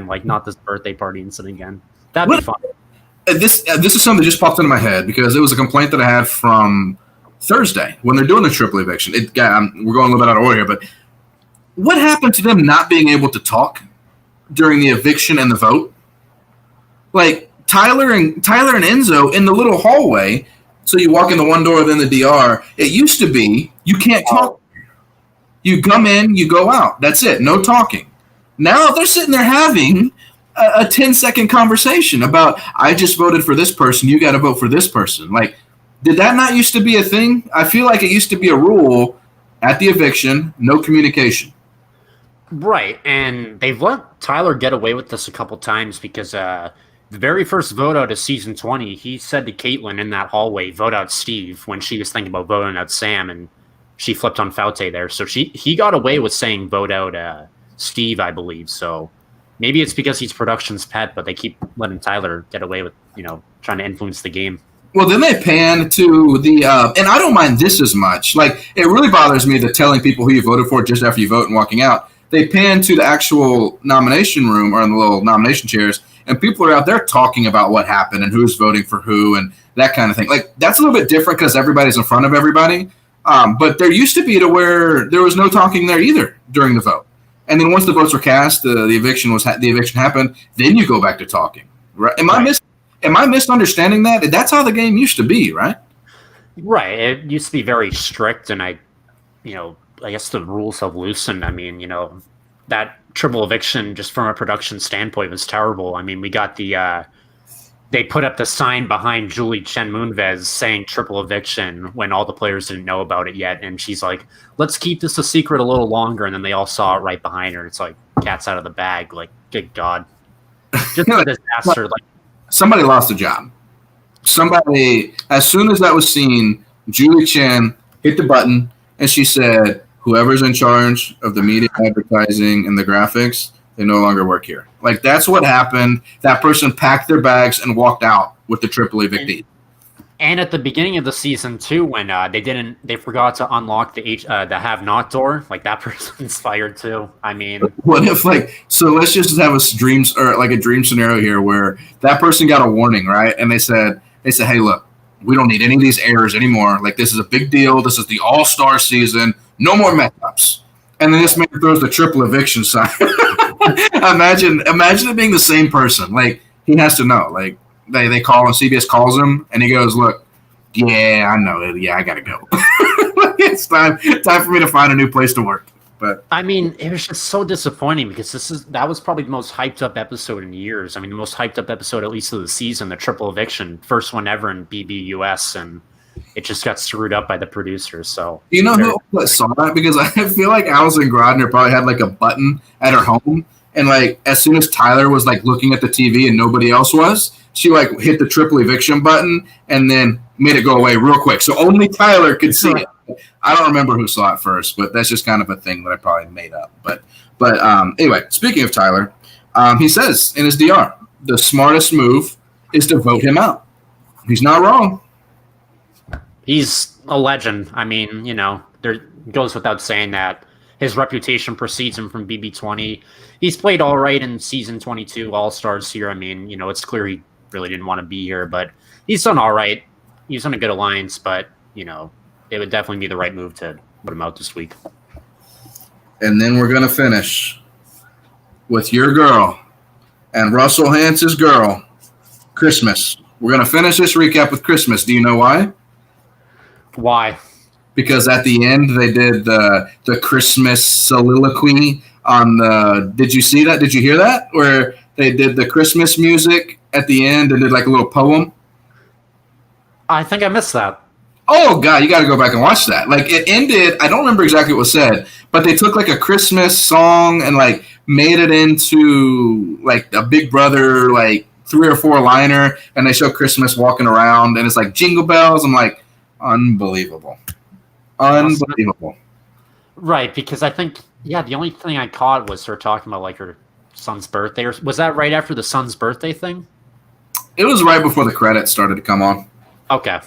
like, not this birthday party incident again. That'd be fun. This is something that just popped into my head because it was a complaint that I had from Thursday when they're doing the triple eviction. We're going a little bit out of order here, but what happened to them not being able to talk during the eviction and the vote? Like, Tyler and Enzo in the little hallway. So you walk in the one door, then the DR. It used to be you can't talk. You come in, you go out. That's it. No talking. Now they're sitting there having a 10-second conversation about, I just voted for this person. You got to vote for this person. Like, did that not used to be a thing? I feel like it used to be a rule at the eviction, no communication. Right, and they've let Tyler get away with this a couple times because the very first vote out of season 20, he said to Caitlyn in that hallway, vote out Steve, when she was thinking about voting out Sam, and she flipped on Faute there. So he got away with saying vote out Steve, I believe. So maybe it's because he's production's pet, but they keep letting Tyler get away with, trying to influence the game. Well, then they pan to the, and I don't mind this as much. Like, it really bothers me that telling people who you voted for just after you vote and walking out. They pan to the actual nomination room or in the little nomination chairs, and people are out there talking about what happened and who's voting for who and that kind of thing. Like, that's a little bit different because everybody's in front of everybody. But there used to be to where there was no talking there either during the vote. And then once the votes were cast, the eviction happened. Then you go back to talking. Right? Am I misunderstanding that? That's how the game used to be, right? Right. It used to be very strict, and I guess the rules have loosened. I mean, that triple eviction, just from a production standpoint, was terrible. I mean, we got they put up the sign behind Julie Chen Moonves saying triple eviction when all the players didn't know about it yet. And she's like, let's keep this a secret a little longer. And then they all saw it right behind her. It's like cat's out of the bag. Like, good God. Just a disaster. Like, somebody lost a job. Somebody, as soon as that was seen, Julie Chen hit the button and she said, whoever's in charge of the media advertising and the graphics, they no longer work here. Like, that's what happened. That person packed their bags and walked out with the triple evictee. And at the beginning of the season too, when they forgot to unlock the have not door, like that person's fired too. I mean, What if so let's just have a dream scenario here where that person got a warning, right? And they said, hey, look, we don't need any of these errors anymore. Like, this is a big deal. This is the all-star season. No more mess ups. And then this man throws the triple eviction sign. Imagine it being the same person. Like, he has to know. Like, they call him, CBS calls him, and he goes, look, yeah, I know it. Yeah, I got to go. It's time for me to find a new place to work. But I mean, it was just so disappointing because that was probably the most hyped up episode in years. I mean, the most hyped up episode, at least of the season, the triple eviction, first one ever in BBUS, and it just got screwed up by the producers. So you know who saw that? Because I feel like Allison Grodner probably had like a button at her home, and like as soon as Tyler was like looking at the TV and nobody else was, she like hit the triple eviction button and then made it go away real quick, so only Tyler could see it. I don't remember who saw it first, but that's just kind of a thing that I probably made up. But anyway, speaking of Tyler, he says in his DR, the smartest move is to vote him out. He's not wrong. He's a legend. I mean, there goes without saying that his reputation precedes him from BB20. He's played all right in season 22 All-Stars here. I mean, it's clear he really didn't want to be here, but he's done all right. He's done a good alliance, but, it would definitely be the right move to put him out this week. And then we're going to finish with your girl and Russell Hance's girl, Christmas. We're going to finish this recap with Christmas. Do you know why? Why? Because at the end they did the Christmas soliloquy on the. Did you see that? Did you hear that? Where they did the Christmas music at the end and did like a little poem. I think I missed that. Oh God, you got to go back and watch that. Like it ended. I don't remember exactly what was said, but they took like a Christmas song and like made it into like a Big Brother like 3 or 4 liner, and they show Christmas walking around, and it's like jingle bells. I'm like, unbelievable. Right, because I think the only thing I caught was her talking about like her son's birthday. Or was that right after the son's birthday thing? It was right before the credits started to come on. Okay.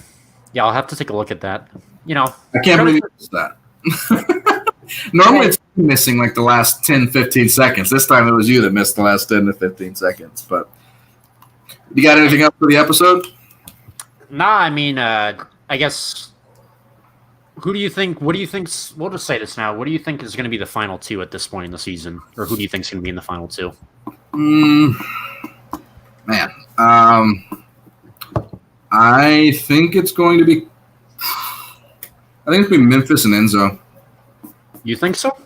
Yeah, I'll have to take a look at that. I can't believe you missed that. Normally it's missing like the last 10, 15 seconds. This time it was you that missed the last 10 to 15 seconds. But you got anything else for the episode? Nah, I mean, I guess. What do you think? We'll just say this now. What do you think is going to be the final 2 at this point in the season? Or who do you think is going to be in the final 2? Man. I think it's going to be. I think it's going to be Memphis and Enzo. You think so?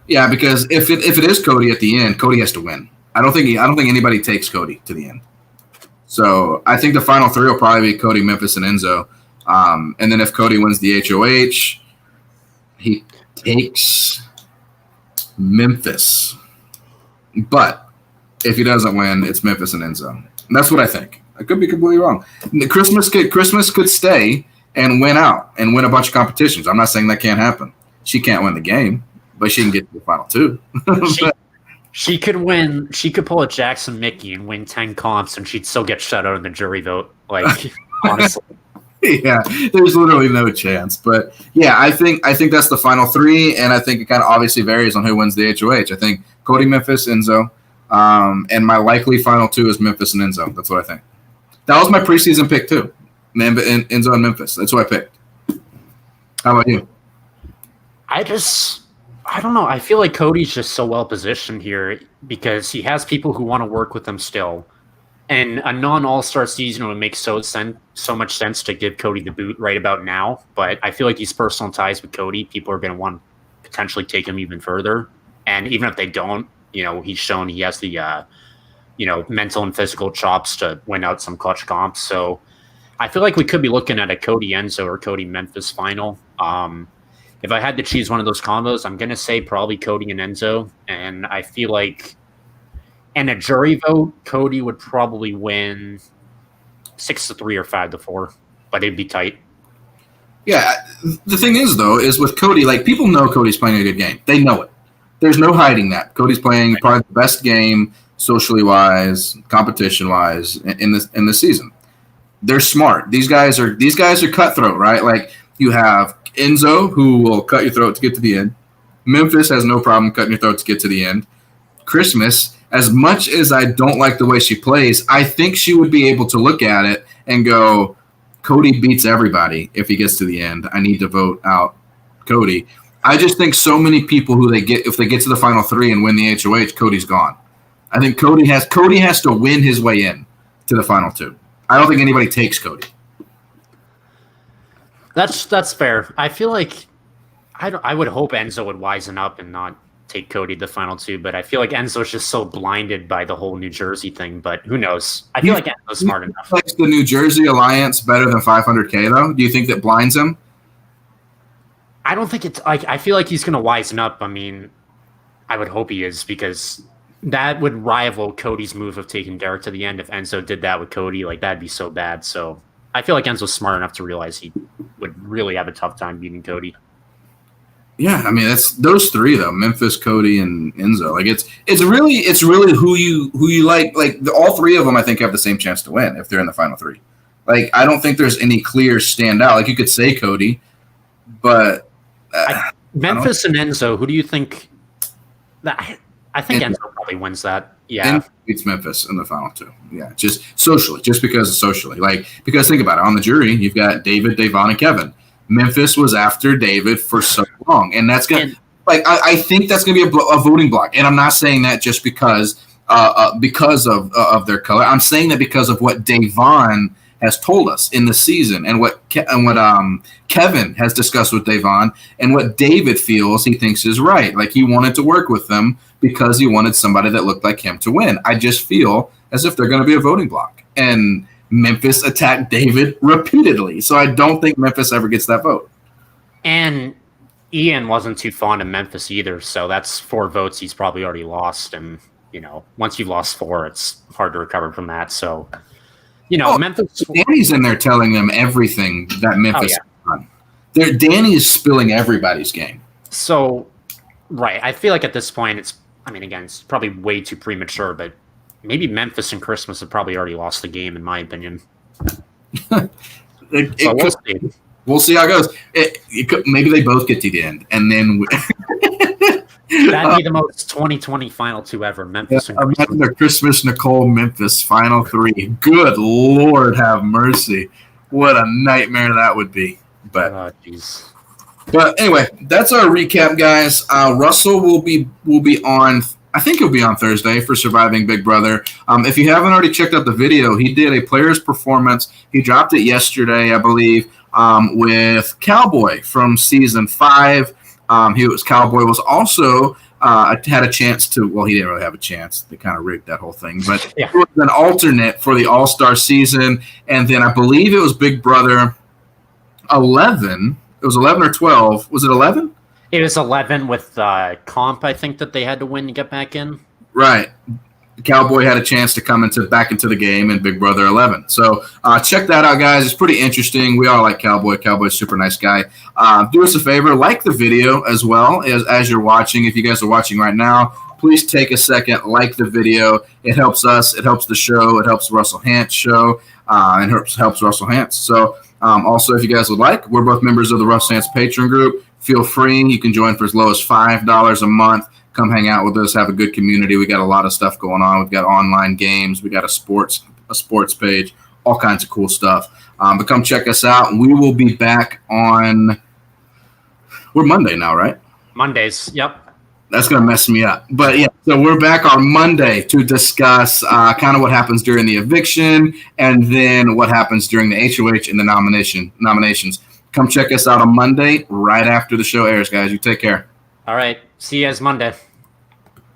Yeah, because if it is Cody at the end, Cody has to win. I don't think anybody takes Cody to the end. So I think the final 3 will probably be Cody, Memphis, and Enzo. And then if Cody wins the HOH, he takes Memphis. But if he doesn't win, it's Memphis and Enzo. And that's what I think. I could be completely wrong. Christmas could stay and win out and win a bunch of competitions. I'm not saying that can't happen. She can't win the game, but she can get to the final 2. She could win. She could pull a Jackson Mickey and win 10 comps, and she'd still get shut out in the jury vote. Like, honestly. Yeah, there's literally no chance. But yeah, I think that's the final 3, and I think it kind of obviously varies on who wins the HOH. I think Cody, Memphis, Enzo, and my likely final 2 is Memphis and Enzo. That's what I think. That was my preseason pick too, Enzo and Memphis. That's what I picked. How about you? I don't know. I feel like Cody's just so well positioned here because he has people who want to work with him still. And a non-All-Star season would make so much sense to give Cody the boot right about now. But I feel like these personal ties with Cody, people are going to want to potentially take him even further. And even if they don't, he's shown he has the, mental and physical chops to win out some clutch comps. So I feel like we could be looking at a Cody Enzo or Cody Memphis final. If I had to choose one of those combos, I'm going to say probably Cody and Enzo. And I feel like in a jury vote, Cody would probably win 6-3 or 5-4, but it'd be tight. Yeah, the thing is, though, is with Cody, like, people know Cody's playing a good game. They know it. There's no hiding that. Cody's playing probably the best game, socially wise, competition wise, in this season. they're smart. These guys are cutthroat, right? Like you have Enzo, who will cut your throat to get to the end. Memphis has no problem cutting your throat to get to the end. Christmas, as much as I don't like the way she plays, I think she would be able to look at it and go, Cody beats everybody if he gets to the end. I need to vote out Cody. I just think so many people if they get to the final three and win the HOH, Cody's gone. I think Cody has to win his way in to the final two. I don't think anybody takes Cody. That's fair. I feel like I would hope Enzo would wisen up and not take Cody to the final two, but I feel like Enzo's just so blinded by the whole New Jersey thing, but who knows? I feel like Enzo's smart enough. Likes the New Jersey Alliance better than 500K, though? Do you think that blinds him? I don't think it's like, I feel like he's going to wisen up. I mean, I would hope he is, because that would rival Cody's move of taking Derek to the end. If Enzo did that with Cody, like that'd be so bad. So I feel like Enzo's smart enough to realize he would really have a tough time beating Cody. Yeah, I mean that's those three though: Memphis, Cody, and Enzo. Like it's really who you like. Like all three of them, I think, have the same chance to win if they're in the final three. Like I don't think there's any clear standout. Like you could say Cody, but Memphis and Enzo. Who do you think? I think Enzo probably wins that. Yeah, Enzo beats Memphis in the final two. Yeah, just socially, just because socially. Like because think about it, on the jury, you've got David, Davon, and Kevin. Memphis was after David for so long, and that's gonna I think that's gonna be a voting block. And I'm not saying that just because of their color. I'm saying that because of what Davon has told us in the season, and what Kevin has discussed with Davon, and what David feels he thinks is right. Like he wanted to work with them because he wanted somebody that looked like him to win. I just feel as if they're going to be a voting block, and Memphis attacked David repeatedly, so I don't think Memphis ever gets that vote. And Ian wasn't too fond of Memphis either, so that's 4 votes he's probably already lost. And once you've lost 4, it's hard to recover from that. So, Memphis. Danny's in there telling them everything that Memphis has done. Danny is spilling everybody's game. So, right, I feel like at this point, it's probably way too premature, but maybe Memphis and Christmas have probably already lost the game, in my opinion. We'll see how it goes. Maybe they both get to the end, and then that'd be the most 2020 final 2 ever. Memphis and Christmas. Imagine the Christmas, Nicole, Memphis final 3. Good Lord, have mercy! What a nightmare that would be. But But anyway, that's our recap, guys. Russell will be on. I think he'll be on Thursday for Surviving Big Brother. If you haven't already checked out the video, he did a player's performance. He dropped it yesterday, I believe, with Cowboy from season 5. Cowboy was also had a chance to. Well, he didn't really have a chance. They kind of rigged that whole thing, but He was an alternate for the All-Star season, and then I believe it was Big Brother 11. It was 11 or 12. Was it 11? It was 11 with comp, I think, that they had to win to get back in. Right. Cowboy had a chance to come back into the game in Big Brother 11. So check that out, guys. It's pretty interesting. We all like Cowboy. Cowboy's a super nice guy. Do us a favor. Like the video as well as you're watching. If you guys are watching right now, please take a second, like the video. It helps us. It helps the show. It helps Russell Hant's show. And helps Russell Hant's. So also, if you guys would like, we're both members of the Russell Hant's Patreon group. Feel free. You can join for as low as $5 a month. Come hang out with us. Have a good community. We got a lot of stuff going on. We've got online games. We got a sports page. All kinds of cool stuff. But come check us out. We will be back on. We're Monday now, right? Mondays. Yep. That's going to mess me up. But yeah, so we're back on Monday to discuss kind of what happens during the eviction and then what happens during the HOH and the nominations. Come check us out on Monday right after the show airs, guys. You take care. All right. See you guys Monday.